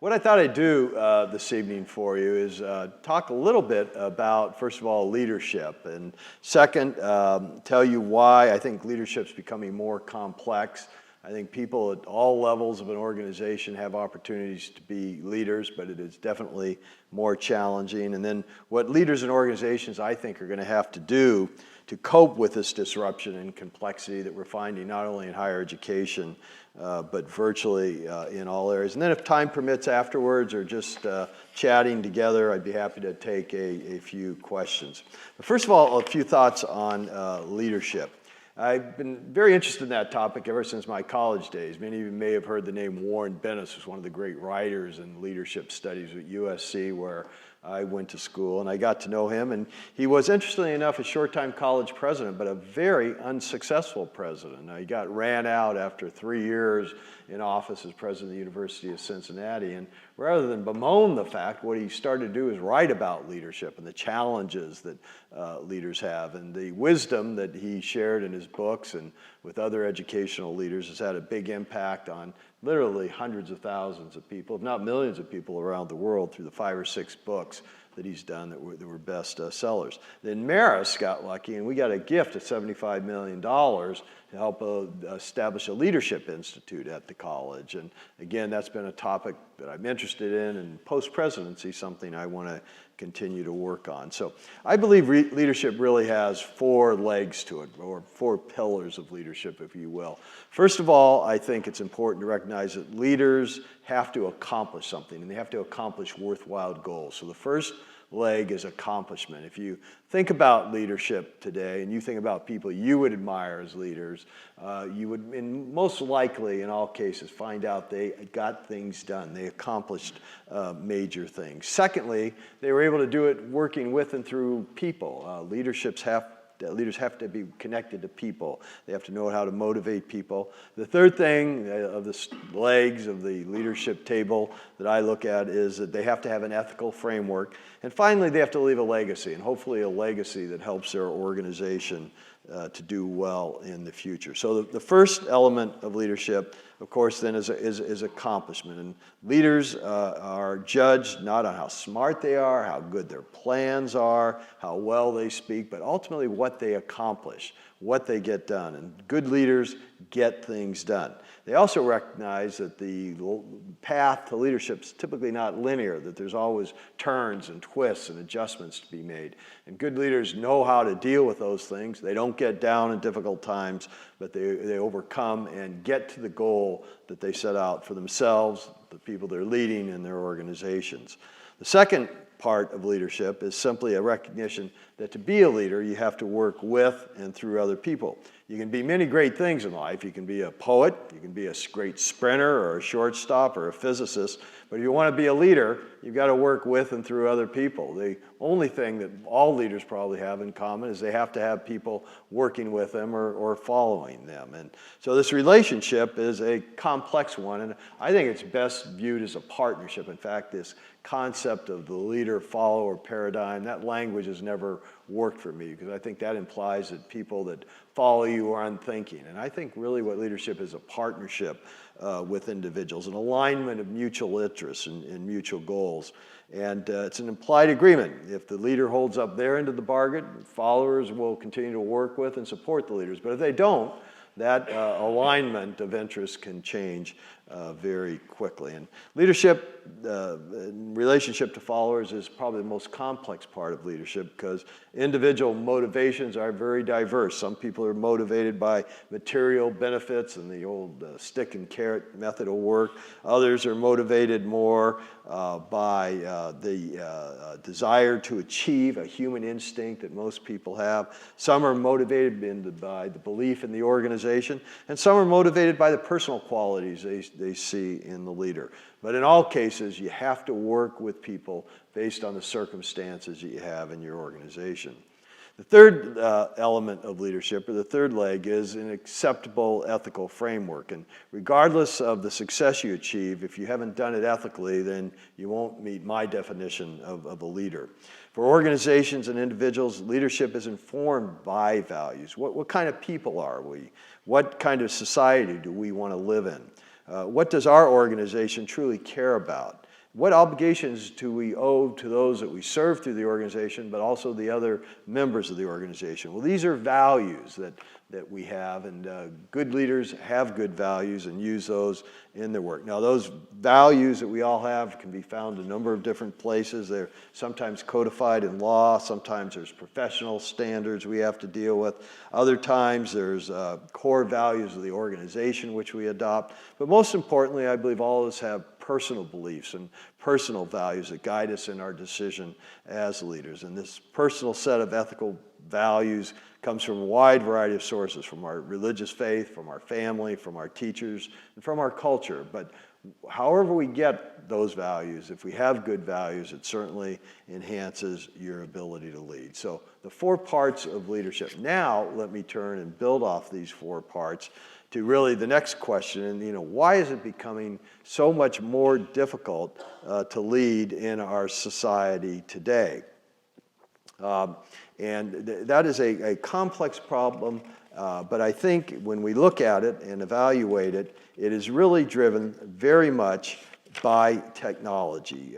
What I thought I'd do this evening for you is talk a little bit about, first of all, leadership, and second, tell you why I think leadership's becoming more complex. I think people at all levels of an organization have opportunities to be leaders, but it is definitely more challenging. And then what leaders and organizations, I think, are going to have to do to cope with this disruption and complexity that we're finding not only in higher education, but virtually in all areas. And then if time permits afterwards or just chatting together, I'd be happy to take a few questions. But first of all, a few thoughts on leadership. I've been very interested in that topic ever since my college days. Many of you may have heard the name Warren Bennis, who's one of the great writers in leadership studies at USC, where I went to school, and I got to know him. And he was, interestingly enough, a short-time college president, but a very unsuccessful president. He got ran out after 3 years in office as president of the University of Cincinnati. And rather than bemoan the fact, what he started to do is write about leadership and the challenges that leaders have. And the wisdom that he shared in his books and with other educational leaders has had a big impact on literally hundreds of thousands of people, if not millions of people around the world through the 5 or 6 books that he's done that were best sellers. Then Marist got lucky, and we got a gift of $75 million to help establish a leadership institute at the college. And again, that's been a topic that I'm interested in, and post-presidency, something I want to continue to work on. So I believe leadership really has 4 legs to it, or 4 pillars of leadership, if you will. First of all, I think it's important to recognize that leaders have to accomplish something, and they have to accomplish worthwhile goals. So the first leg is accomplishment. If you think about leadership today and you think about people you would admire as leaders, you would most likely in all cases find out they got things done. They accomplished major things. Secondly, they were able to do it working with and through people. Leaders have to be connected to people. They have to know how to motivate people. The third thing of the legs of the leadership table that I look at is that they have to have an ethical framework. And finally, they have to leave a legacy, and hopefully a legacy that helps their organization to do well in the future. So the first element of leadership, of course, then is accomplishment. And leaders are judged not on how smart they are, how good their plans are, how well they speak, but ultimately what they accomplish, what they get done. And good leaders get things done. They also recognize that the path to leadership is typically not linear, that there's always turns and twists and adjustments to be made. And good leaders know how to deal with those things. They don't get down in difficult times, but they overcome and get to the goal that they set out for themselves, the people they're leading, and their organizations. The second part of leadership is simply a recognition that to be a leader, you have to work with and through other people. You can be many great things in life. You can be a poet, you can be a great sprinter or a shortstop or a physicist, but if you want to be a leader, you've got to work with and through other people. The only thing that all leaders probably have in common is they have to have people working with them or following them. And so this relationship is a complex one, and I think it's best viewed as a partnership. In fact, this concept of the leader-follower paradigm, that language has never worked for me, because I think that implies that people that follow you are unthinking. And I think really what leadership is a partnership with individuals, an alignment of mutual interests and mutual goals. And it's an implied agreement. If the leader holds up their end of the bargain, followers will continue to work with and support the leaders. But if they don't, that alignment of interests can change very quickly. And leadership, in relationship to followers, is probably the most complex part of leadership, because individual motivations are very diverse. Some people are motivated by material benefits and the old stick and carrot method of work. Others are motivated more by the desire to achieve, a human instinct that most people have. Some are motivated by the belief in the organization, and some are motivated by the personal qualities they see in the leader. But in all cases, you have to work with people based on the circumstances that you have in your organization. The third element of leadership, or the third leg, is an acceptable ethical framework. And regardless of the success you achieve, if you haven't done it ethically, then you won't meet my definition of a leader. For organizations and individuals, leadership is informed by values. What kind of people are we? What kind of society do we want to live in? What does our organization truly care about? what obligations do we owe to those that we serve through the organization, but also the other members of the organization? Well, these are values that we have, and good leaders have good values and use those in their work. Now, those values that we all have can be found in a number of different places. They're sometimes codified in law, sometimes there's professional standards we have to deal with. Other times there's core values of the organization which we adopt. But most importantly, I believe all of us have personal beliefs and personal values that guide us in our decision as leaders. And this personal set of ethical values comes from a wide variety of sources, from our religious faith, from our family, from our teachers, and from our culture. But however we get those values, if we have good values, it certainly enhances your ability to lead. So the 4 parts of leadership. Now let me turn and build off these 4 parts to really the next question, and why is it becoming so much more difficult to lead in our society today? And that is a complex problem, but I think when we look at it and evaluate it, it is really driven very much by technology.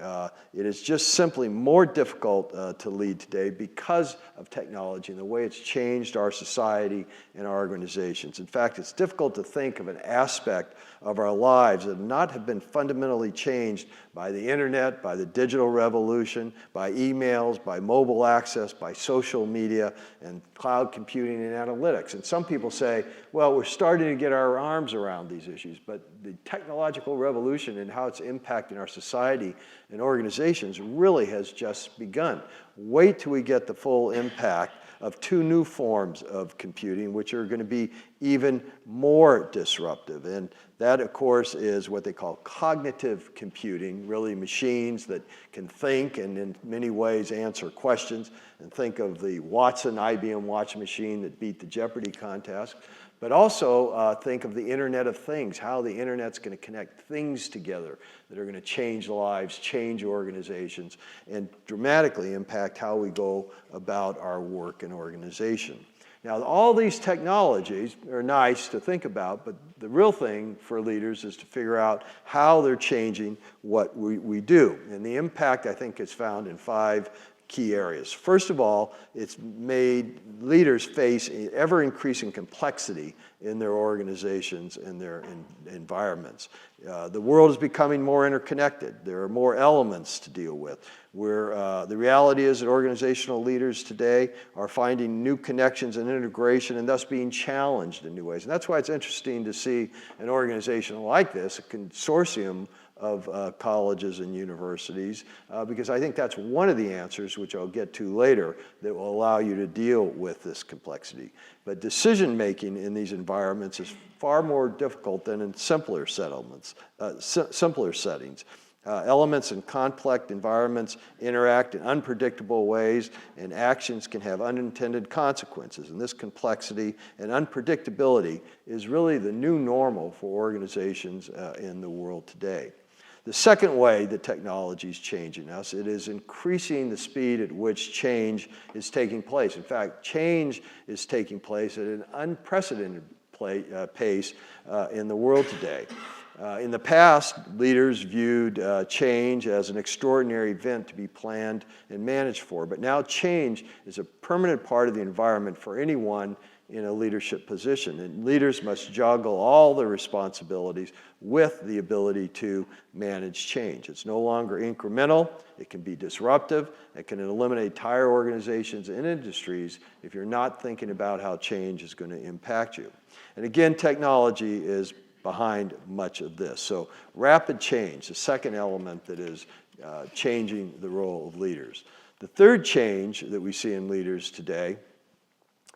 It is just simply more difficult to lead today because of technology and the way it's changed our society and our organizations. In fact, it's difficult to think of an aspect of our lives that not have been fundamentally changed by the internet, by the digital revolution, by emails, by mobile access, by social media, and cloud computing and analytics. And some people say, well, we're starting to get our arms around these issues, but the technological revolution and how it's impacting our society and organizations really has just begun. Wait till we get the full impact of 2 new forms of computing, which are going to be even more disruptive. And that, of course, is what they call cognitive computing, really machines that can think and in many ways answer questions. And think of the Watson IBM Watch machine that beat the Jeopardy contest. But also think of the Internet of Things, how the Internet's going to connect things together that are going to change lives, change organizations, and dramatically impact how we go about our work and organization. Now, all these technologies are nice to think about, but the real thing for leaders is to figure out how they're changing what we do. And the impact, I think, is found in 5 key areas. First of all, it's made leaders face ever-increasing complexity in their organizations and their environments. The world is becoming more interconnected. There are more elements to deal with. The reality is that organizational leaders today are finding new connections and integration and thus being challenged in new ways. And that's why it's interesting to see an organization like this, a consortium of colleges and universities, because I think that's one of the answers, which I'll get to later, that will allow you to deal with this complexity. But decision-making in these environments is far more difficult than in simpler settings. Elements in complex environments interact in unpredictable ways, and actions can have unintended consequences. And this complexity and unpredictability is really the new normal for organizations in the world today. The second way that technology is changing us, it is increasing the speed at which change is taking place. In fact, change is taking place at an unprecedented pace in the world today. In the past, leaders viewed change as an extraordinary event to be planned and managed for, but now change is a permanent part of the environment for anyone in a leadership position. And leaders must juggle all the responsibilities with the ability to manage change. It's no longer incremental, it can be disruptive, it can eliminate entire organizations and industries if you're not thinking about how change is going to impact you. And again, technology is behind much of this. So rapid change, the second element that is changing the role of leaders. The third change that we see in leaders today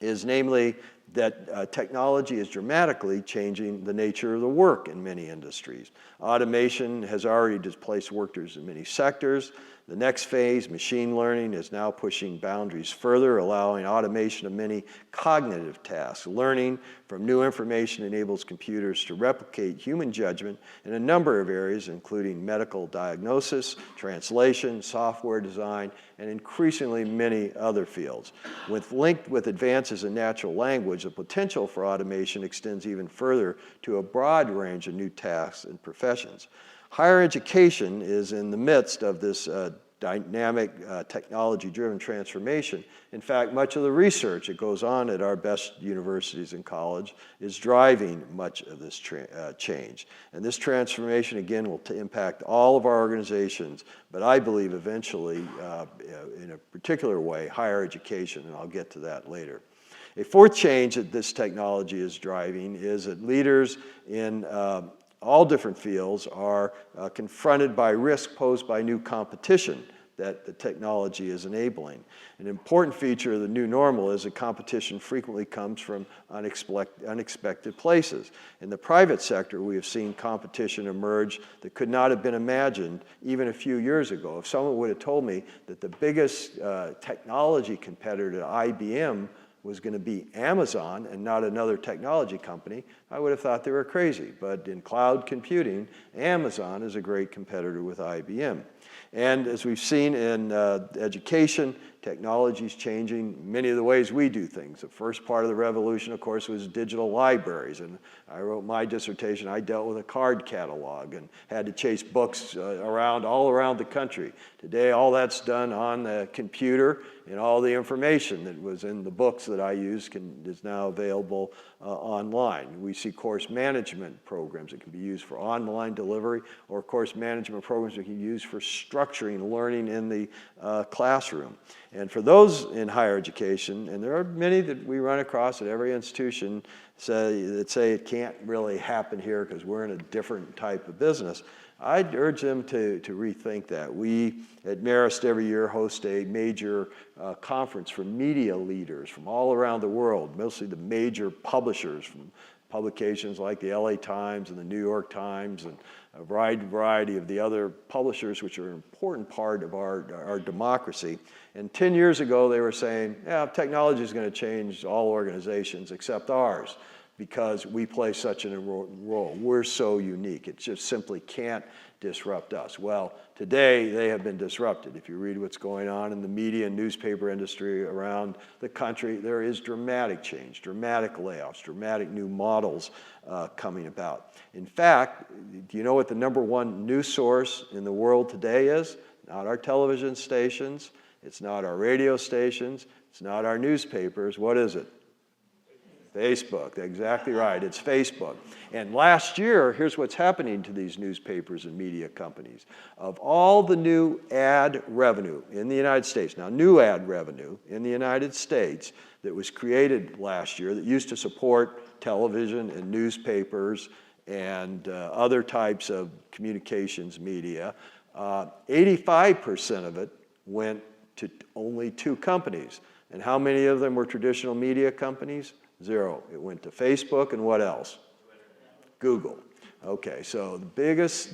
is namely that technology is dramatically changing the nature of the work in many industries. Automation has already displaced workers in many sectors. The next phase, machine learning, is now pushing boundaries further, allowing automation of many cognitive tasks. Learning from new information enables computers to replicate human judgment in a number of areas, including medical diagnosis, translation, software design, and increasingly many other fields. Linked with advances in natural language, the potential for automation extends even further to a broad range of new tasks and professions. Higher education is in the midst of this dynamic, technology-driven transformation. In fact, much of the research that goes on at our best universities and college is driving much of this change. And this transformation, again, will impact all of our organizations, but I believe eventually, in a particular way, higher education, and I'll get to that later. A fourth change that this technology is driving is that leaders in all different fields are confronted by risk posed by new competition that the technology is enabling. An important feature of the new normal is that competition frequently comes from unexpected places. In the private sector, we have seen competition emerge that could not have been imagined even a few years ago. If someone would have told me that the biggest technology competitor to IBM was going to be Amazon and not another technology company, I would have thought they were crazy. But in cloud computing, Amazon is a great competitor with IBM. And as we've seen in education, technology is changing many of the ways we do things. The first part of the revolution, of course, was digital libraries. And I wrote my dissertation, I dealt with a card catalog and had to chase books all around the country. Today, all that's done on the computer, and all the information that was in the books that I used is now available online. We see course management programs that can be used for online delivery, or course management programs that can be used for structuring learning in the classroom. And for those in higher education, and there are many that we run across at every institution that say it can't really happen here because we're in a different type of business, I'd urge them to rethink that. We at Marist every year host a major conference for media leaders from all around the world, mostly the major publishers from publications like the LA Times and the New York Times and a variety of the other publishers, which are an important part of our democracy. And 10 years ago, they were saying, yeah, technology is going to change all organizations except ours, because we play such a role. We're so unique. It just simply can't disrupt us. Well, today they have been disrupted. If you read what's going on in the media and newspaper industry around the country, there is dramatic change, dramatic layoffs, dramatic new models coming about. In fact, do you know what the #1 news source in the world today is? Not our television stations. It's not our radio stations. It's not our newspapers. What is it? Facebook, exactly right, it's Facebook. And last year, here's what's happening to these newspapers and media companies. Of all the new ad revenue in the United States, now new ad revenue in the United States that was created last year that used to support television and newspapers and other types of communications media, 85% of it went to only 2 companies. And how many of them were traditional media companies? 0. It went to Facebook, and what else? Google. Okay, so the biggest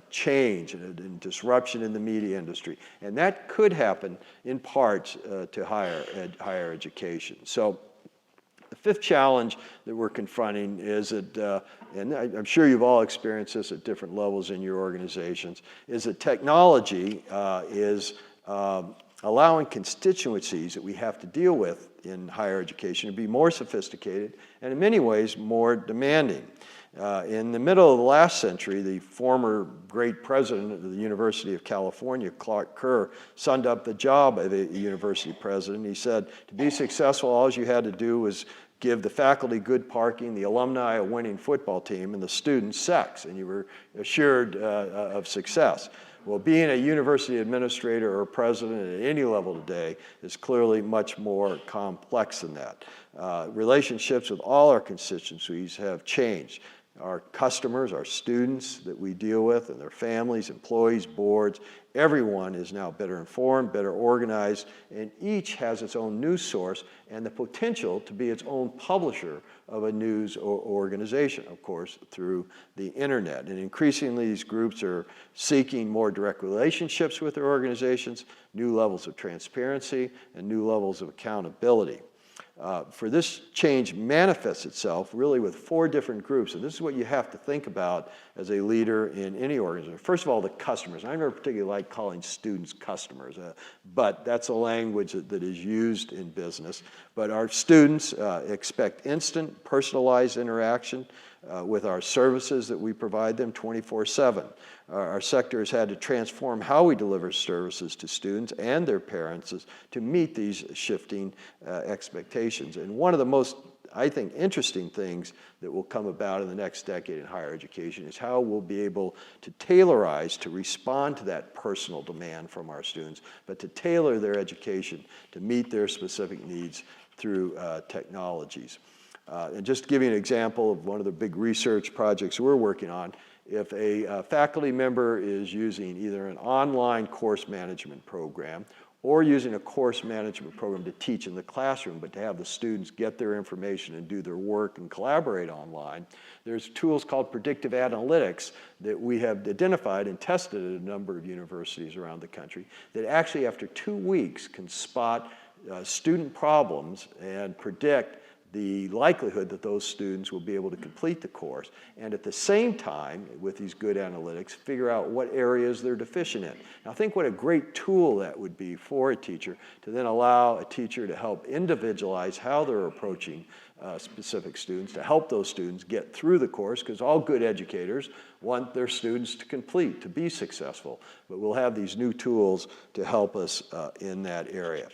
change and disruption in the media industry, and that could happen in parts to higher education. So the fifth challenge that we're confronting is that, and I'm sure you've all experienced this at different levels in your organizations, is that technology is allowing constituencies that we have to deal with in higher education to be more sophisticated and in many ways more demanding. In the middle of the last century, the former great president of the University of California, Clark Kerr, summed up the job of a university president. He said, to be successful, all you had to do was give the faculty good parking, the alumni a winning football team, and the students sex, and you were assured of success. Well, being a university administrator or president at any level today is clearly much more complex than that. Relationships with all our constituencies have changed. Our customers, our students that we deal with, and their families, employees, boards, everyone is now better informed, better organized, and each has its own news source and the potential to be its own publisher of a news organization, of course, through the internet. And increasingly, these groups are seeking more direct relationships with their organizations, new levels of transparency, and new levels of accountability. For this change manifests itself really with 4 different groups, and this is what you have to think about as a leader in any organization. First of all, the customers. I never particularly like calling students customers, but that's a language that is used in business. But our students expect instant, personalized interaction. with our services that we provide them 24/7. Our sector has had to transform how we deliver services to students and their parents to meet these shifting expectations. And one of the most, I think, interesting things that will come about in the next decade in higher education is how we'll be able to tailorize to respond to that personal demand from our students, but to tailor their education to meet their specific needs through technologies. And just to give you an example of one of the big research projects we're working on, if a faculty member is using either an online course management program or using a course management program to teach in the classroom, but to have the students get their information and do their work and collaborate online, there's tools called predictive analytics that we have identified and tested at a number of universities around the country that actually after 2 weeks can spot student problems and predict the likelihood that those students will be able to complete the course, and at the same time, with these good analytics, figure out what areas they're deficient in. Now think what a great tool that would be for a teacher to then allow a teacher to help individualize how they're approaching specific students, to help those students get through the course, because all good educators want their students to complete, to be successful. But we'll have these new tools to help us in that area.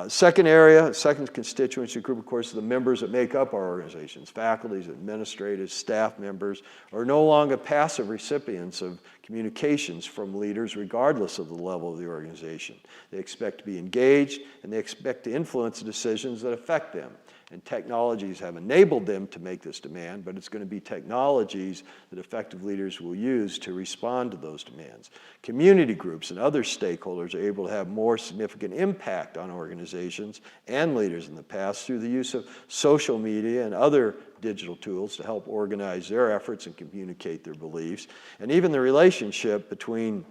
Second constituency group, of course, is the members that make up our organizations. Faculties, administrators, staff members are no longer passive recipients of communications from leaders regardless of the level of the organization. They expect to be engaged, and they expect to influence the decisions that affect them. And technologies have enabled them to make this demand, but it's going to be technologies that effective leaders will use to respond to those demands. Community groups and other stakeholders are able to have more significant impact on organizations and leaders in the past through the use of social media and other digital tools to help organize their efforts and communicate their beliefs. And even the relationship between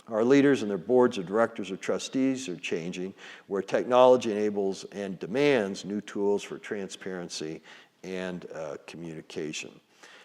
our leaders and their boards of directors or trustees are changing, where technology enables and demands new tools for transparency and communication.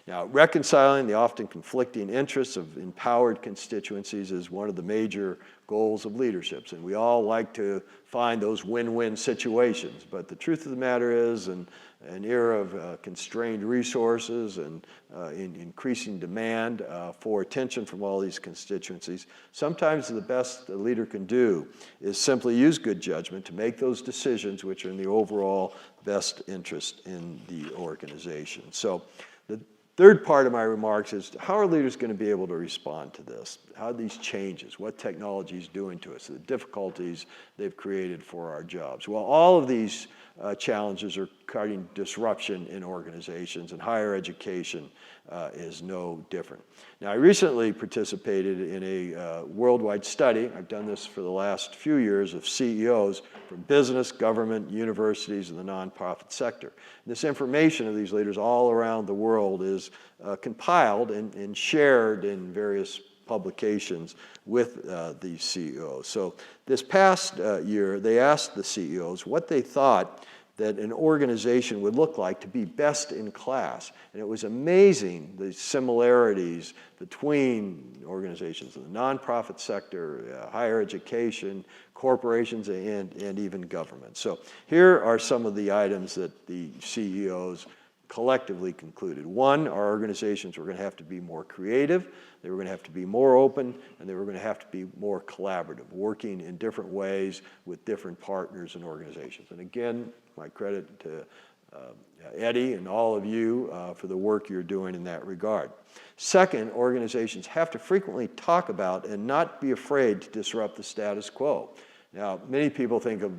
Now, reconciling the often conflicting interests of empowered constituencies is one of the major goals of leaderships, and we all like to find those win-win situations. But the truth of the matter is, in an era of constrained resources and increasing demand for attention from all these constituencies, sometimes the best a leader can do is simply use good judgment to make those decisions which are in the overall best interest in the organization. So the third part of my remarks is, how are leaders going to be able to respond to this? How are these changes, what technology is doing to us, the difficulties they've created for our jobs? Well, all of these challenges are creating disruption in organizations, and higher education is no different. Now, I recently participated in a worldwide study. I've done this for the last few years of CEOs from business, government, universities, and the nonprofit sector. And this information of these leaders all around the world is compiled and shared in various publications with these CEOs. So this past year, they asked the CEOs what they thought that an organization would look like to be best in class. And it was amazing, the similarities between organizations in the nonprofit sector, higher education, corporations, and even government. So here are some of the items that the CEOs collectively concluded. One, our organizations were going to have to be more creative, they were going to have to be more open, and they were going to have to be more collaborative, working in different ways with different partners and organizations. And again, my credit to Eddie and all of you for the work you're doing in that regard. Second, organizations have to frequently talk about and not be afraid to disrupt the status quo. Now, many people think of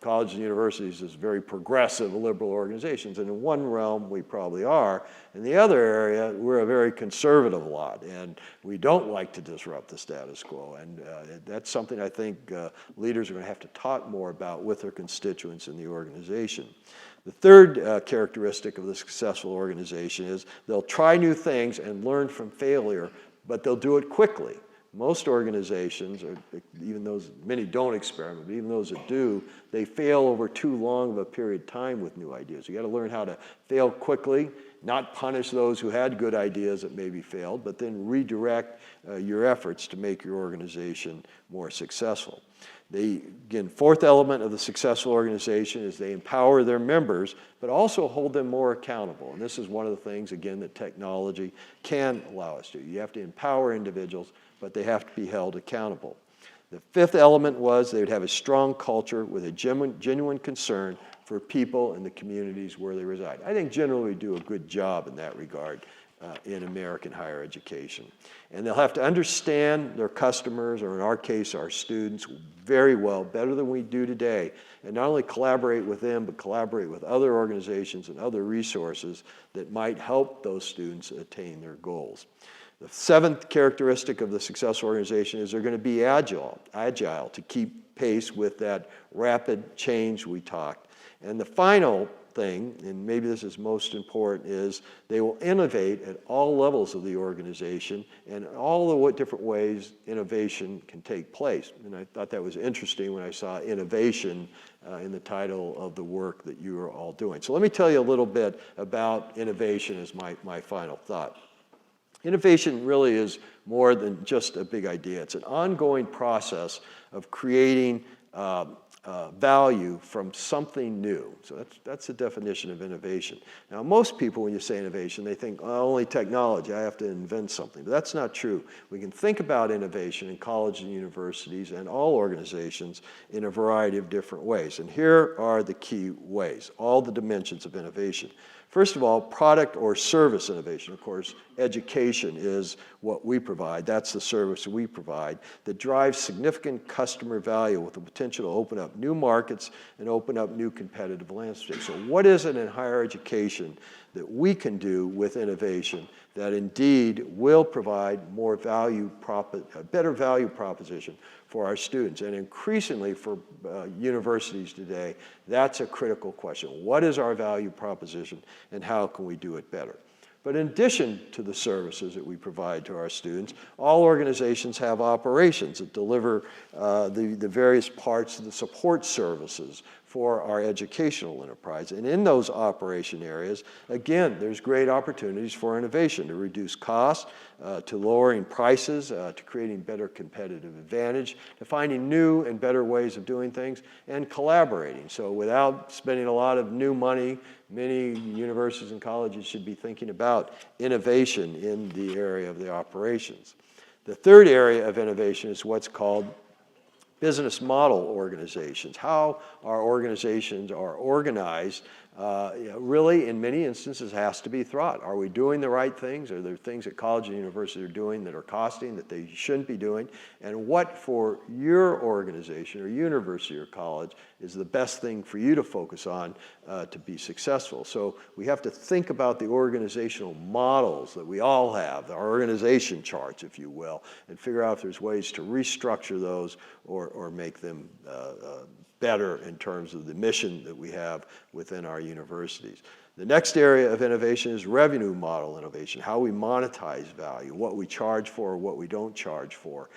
colleges and universities as very progressive, liberal organizations, and in one realm we probably are. In the other area, we're a very conservative lot, and we don't like to disrupt the status quo, and that's something I think leaders are going to have to talk more about with their constituents in the organization. The third characteristic of the successful organization is they'll try new things and learn from failure, but they'll do it quickly. Most organizations, or even those, many don't experiment, but even those that do, they fail over too long of a period of time with new ideas. You got to learn how to fail quickly not punish those who had good ideas that maybe failed, but then redirect your efforts to make your organization more successful. Again, fourth element of the successful organization is they empower their members, but also hold them more accountable. And this is one of the things, again, that technology can allow us to do. You have to empower individuals, but they have to be held accountable. The fifth element was they would have a strong culture with a genuine concern for people in the communities where they reside. I think generally we do a good job in that regard in American higher education. And they'll have to understand their customers, or in our case, our students, very well, better than we do today. And not only collaborate with them, but collaborate with other organizations and other resources that might help those students attain their goals. The seventh characteristic of the successful organization is they're going to be agile to keep pace with that rapid change we talked. And the final thing, and maybe this is most important, is they will innovate at all levels of the organization and all the different ways innovation can take place. And I thought that was interesting when I saw innovation in the title of the work that you are all doing. So let me tell you a little bit about innovation as my final thought. Innovation really is more than just a big idea. It's an ongoing process of creating value from something new. So that's the definition of innovation. Now, most people, when you say innovation, they think, oh, only technology, I have to invent something. But that's not true. We can think about innovation in colleges and universities and all organizations in a variety of different ways. And here are the key ways, all the dimensions of innovation. First of all, product or service innovation. Of course, education is what we provide. That's the service we provide that drives significant customer value with the potential to open up new markets and open up new competitive landscapes. So what is it in higher education that we can do with innovation that indeed will provide more value, a better value proposition for our students? And increasingly for universities today, that's a critical question. What is our value proposition and how can we do it better? But in addition to the services that we provide to our students, all organizations have operations that deliver the various parts of the support services for our educational enterprise. And in those operation areas, again, there's great opportunities for innovation to reduce costs, to lowering prices, to creating better competitive advantage, to finding new and better ways of doing things, and collaborating. So without spending a lot of new money, many universities and colleges should be thinking about innovation in the area of the operations. The third area of innovation is what's called business model organizations. How our organizations are organized really, in many instances, has to be thought. Are we doing the right things? Are there things that college and university are doing that are costing that they shouldn't be doing? And what for your organization or university or college is the best thing for you to focus on to be successful? So we have to think about the organizational models that we all have, our organization charts, if you will, and figure out if there's ways to restructure those or make them better in terms of the mission that we have within our universities. The next area of innovation is revenue model innovation. How we monetize value, what we charge for, what we don't charge for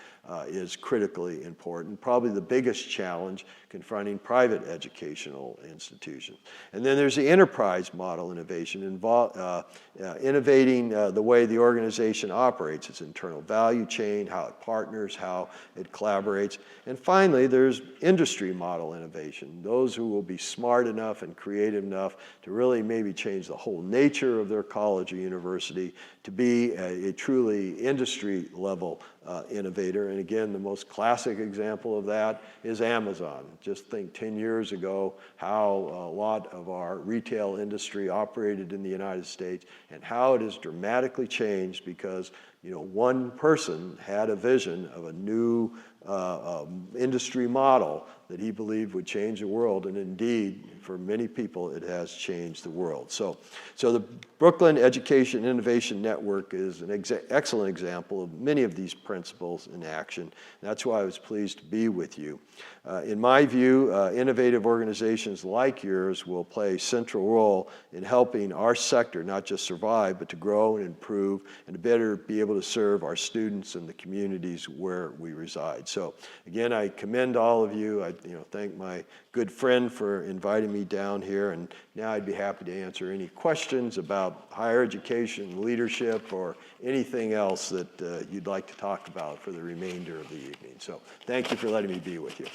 is critically important. Probably the biggest challenge confronting private educational institutions. And then there's the enterprise model innovation, innovating the way the organization operates, its internal value chain, how it partners, how it collaborates. And finally, there's industry model innovation, those who will be smart enough and creative enough to really maybe change the whole nature of their college or university to be a truly industry level innovator. And again, the most classic example of that is Amazon. Just think 10 years ago how a lot of our retail industry operated in the United States and how it has dramatically changed because one person had a vision of a new industry model that he believed would change the world, and indeed, for many people, it has changed the world. So the Brooklyn Education Innovation Network is an excellent example of many of these principles in action. That's why I was pleased to be with you. In my view, innovative organizations like yours will play a central role in helping our sector not just survive, but to grow and improve and to better be able to serve our students and the communities where we reside. So again, I commend all of you. I thank my good friend for inviting me me down here, and now I'd be happy to answer any questions about higher education, leadership, or anything else that you'd like to talk about for the remainder of the evening. So thank you for letting me be with you.